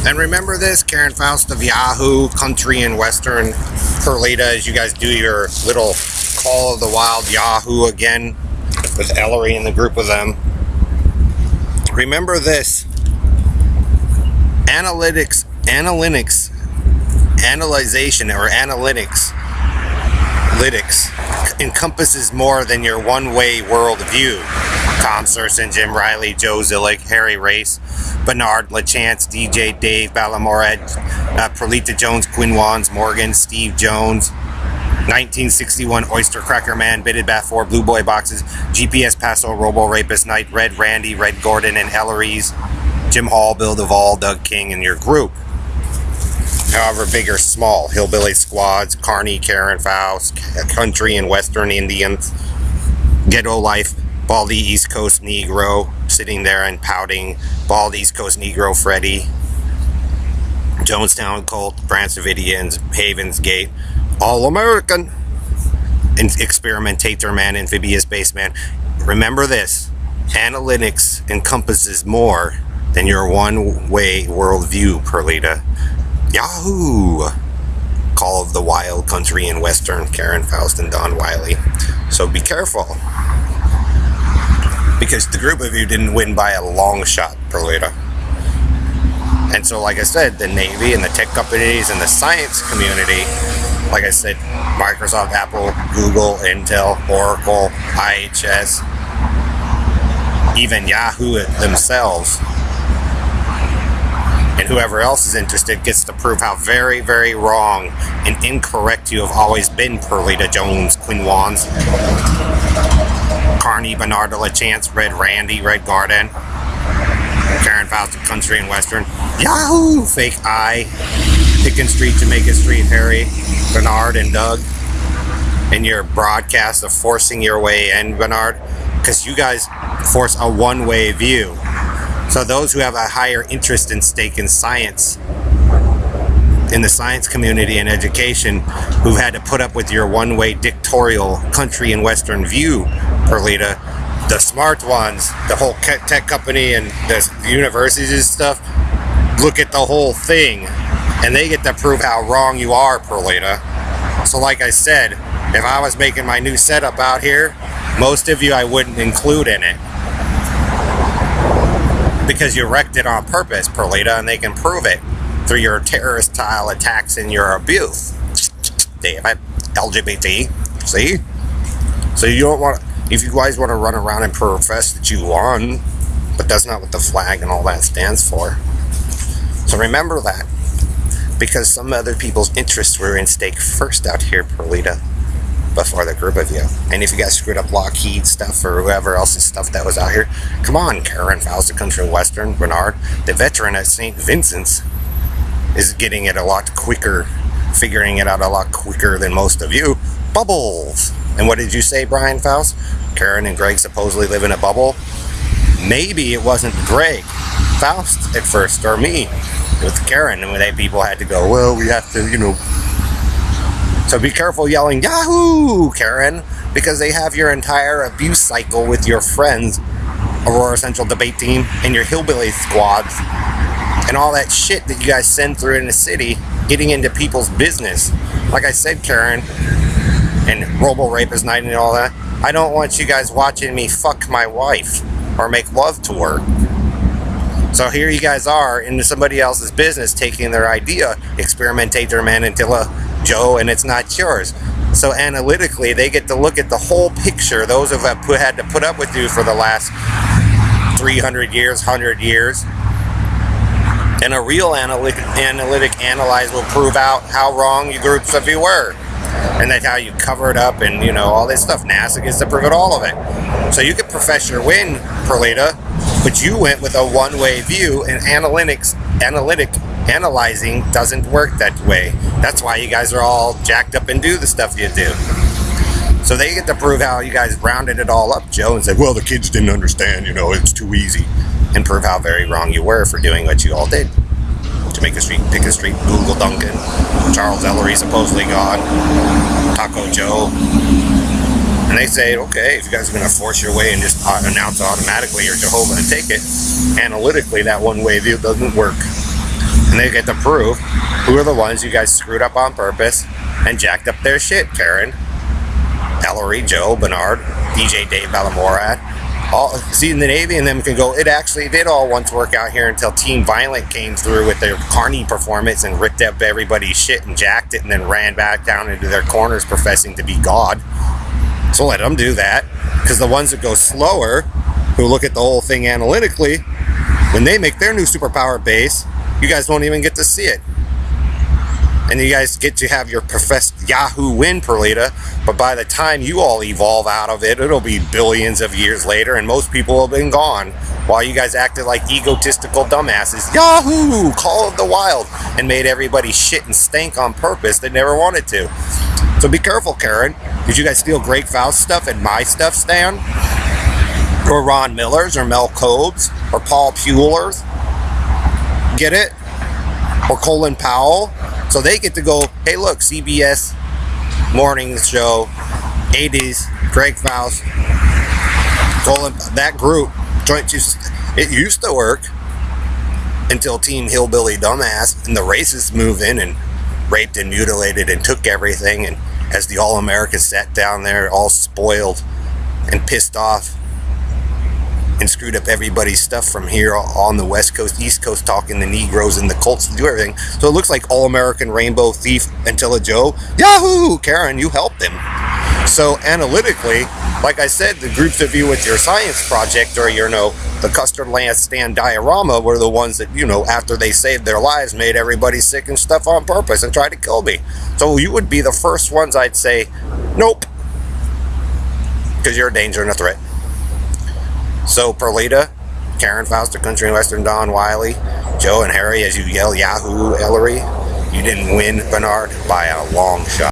And remember this, Karen Faust of Yahoo, Country and Western Perlita, as you guys do your little Call of the Wild Yahoo again with Ellery in the group of them. Remember this, analytics, encompasses more than your one-way world view. Tom Serson, Jim Riley, Joe Zillick, Harry Race, Bernard LaChance, DJ Dave Balamoret, Perlita Jones, Quinn Wands, Morgan, Steve Jones, 1961 Oyster Cracker Man, Bitted Bat 4, Blue Boy Boxes, GPS Paso, Robo Rapist Knight, Red Randy, Red Gordon, and Ellery's, Jim Hall, Bill Duvall, Doug King, and your group. However big or small, Hillbilly Squads, Carney, Karen Faust, Country and Western Indians, Ghetto Life, Bald East Coast Negro, sitting there and pouting, Bald East Coast Negro Freddy, Jonestown Colt, Branch Davidians, Havens Gate, All American, and Experimentator Man, Amphibious Baseman. Remember this, analytics encompasses more than your one-way worldview, Perlita. Yahoo! Call of the Wild, Country and Western, Karen Faust and Don Wiley. So be careful, because the group of you didn't win by a long shot, Perlita. And so, like I said, the Navy and the tech companies and the science community, like I said, Microsoft, Apple, Google, Intel, Oracle, IHS, even Yahoo themselves, and whoever else is interested gets to prove how very, very wrong and incorrect you have always been, Perlita Jones, Quinn Wands, Carney, Bernardo LaChance, Red Randy, Red Garden, Karen Faust, Country and Western, Yahoo, Fake Eye, Picken Street, Jamaica Street, Harry, Bernard, and Doug, and your broadcast of forcing your way in, Bernard, because you guys force a one-way view. So those who have a higher interest and stake in science, in the science community and education, who've had to put up with your one-way dictatorial Country and Western view, Perlita, the smart ones, the whole tech company and the universities and stuff, look at the whole thing, and they get to prove how wrong you are, Perlita. So like I said, if I was making my new setup out here, most of you I wouldn't include in it, because you wrecked it on purpose, Perlita, and they can prove it through your terrorist-style attacks and your abuse. Damn it, LGBT, see? So you don't want, if you guys want to run around and profess that you won, but that's not what the flag and all that stands for. So remember that, because some other people's interests were in stake first out here, Perlita, before the group of you. And if you guys screwed up Lockheed stuff or whoever else's stuff that was out here, come on, Karen Faust, Country Western, Bernard, the veteran at St. Vincent's is getting it a lot quicker, figuring it out a lot quicker than most of you. Bubbles! And what did you say, Brian Faust? Karen and Greg supposedly live in a bubble? Maybe it wasn't Greg Faust at first, or me, with Karen, and they people had to go, well, we have to, you know. So be careful yelling, Yahoo, Karen, because they have your entire abuse cycle with your friends, Aurora Central Debate Team, and your hillbilly squads, and all that shit that you guys send through in the city, getting into people's business. Like I said, Karen, and Robo Rapist Night and all that, I don't want you guys watching me fuck my wife or make love to her. So here you guys are into somebody else's business, taking their idea, Experimentator Man, Antilla, Joe, and it's not yours. So analytically, they get to look at the whole picture. Those who have had to put up with you for the last 300 years, 100 years. And a real analytic analyze will prove out how wrong you groups of you were. And that's how you cover it up and, you know, all this stuff. NASA gets to prove it, all of it. So you could profess your win, Perlita, but you went with a one-way view, and analyzing doesn't work that way. That's why you guys are all jacked up and do the stuff you do. So they get to prove how you guys rounded it all up, Joe, and said, well, the kids didn't understand, you know, it's too easy. And prove how very wrong you were for doing what you all did. Jamaica Street, Pickett Street, Google Duncan, Charles Ellery supposedly gone, Taco Joe. And they say, okay, if you guys are going to force your way and just announce automatically you're Jehovah and take it, analytically that one-way view doesn't work. And they get to prove who are the ones you guys screwed up on purpose and jacked up their shit. Karen, Ellery, Joe, Bernard, DJ Dave Balamorad. All see in the Navy, and them can go, it actually did all once work out here until Team Violent came through with their Carney performance and ripped up everybody's shit and jacked it and then ran back down into their corners professing to be God. So let them do that, because the ones that go slower, who look at the whole thing analytically, when they make their new superpower base, you guys won't even get to see it. And you guys get to have your professed Yahoo win, Perlita, but by the time you all evolve out of it, it'll be billions of years later, and most people have been gone, while you guys acted like egotistical dumbasses. Yahoo! Call of the Wild, and made everybody shit and stank on purpose that never wanted to. So be careful, Karen. Did you guys steal Greg Faust stuff and my stuff, Stan? Or Ron Miller's, or Mel Cobes, or Paul Pueller's? Get it? Or Colin Powell? So they get to go, hey look, CBS morning show, 80s, Greg Faust, Colin, that group, Joint Chiefs, it used to work until Team Hillbilly Dumbass and the racists moved in and raped and mutilated and took everything, and as the All-Americans sat down there all spoiled and pissed off and screwed up everybody's stuff from here on the West Coast, East Coast, talking the Negroes and the Colts to do everything. So it looks like All-American Rainbow Thief Antilla Joe. Yahoo! Karen, you helped him. So analytically, like I said, the groups of you with your science project or your, the Custard Land Stand diorama were the ones that, after they saved their lives, made everybody sick and stuff on purpose and tried to kill me. So you would be the first ones I'd say, nope. Because you're a danger and a threat. So, Perlita, Karen Foster, Country and Western Don Wiley, Joe and Harry, as you yell Yahoo, Ellery, you didn't win, Bernard, by a long shot.